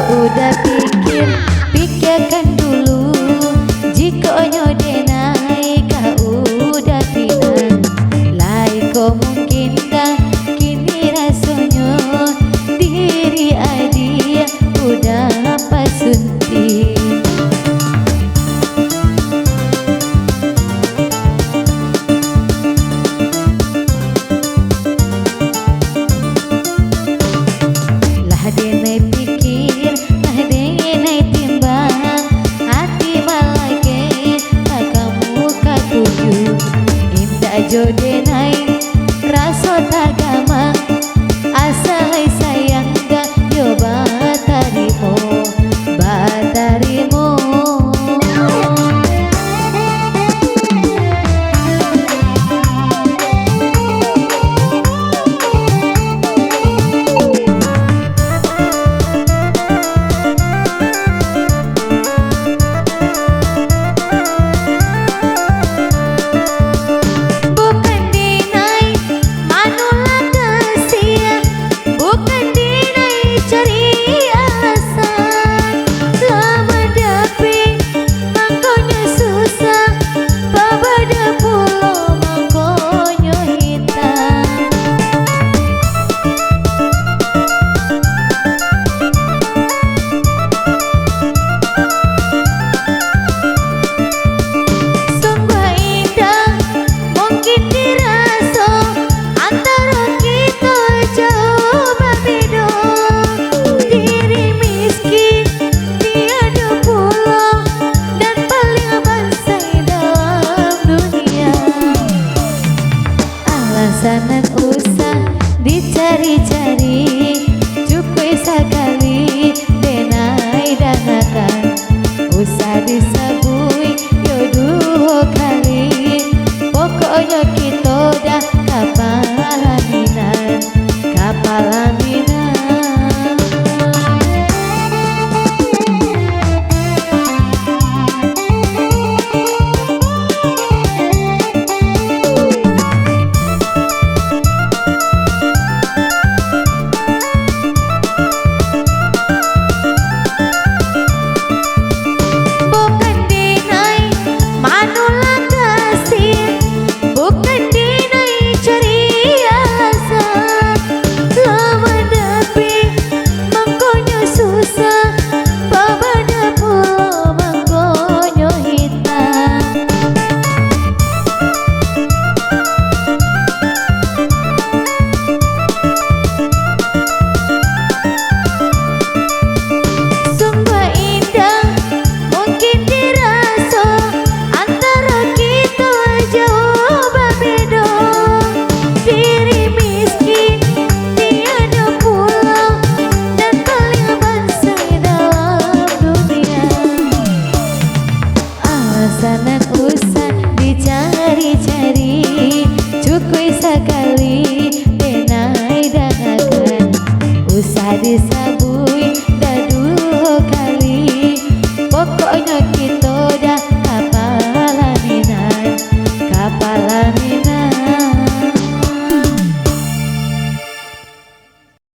udah pikirkan dulu. Jika nyodenai kau udah pinang, lai kau mungkin dah kini rasanya diri adia udah pasunti. Lah denai pikir, lah denai timbang, hati malake tak kamu katuju. Indah jodenai rasa tak gamang, asal sayang gak yo batarimo, batarimo. Alasanan usah dicari-cari, cukup sekali denai danakan. Usah disabui yo dua kali, pokoknya kita dah kapalaminan, kapalaminan. Alasanan usah dicari-cari, cukup sekali denai danakan. Usah disabui dan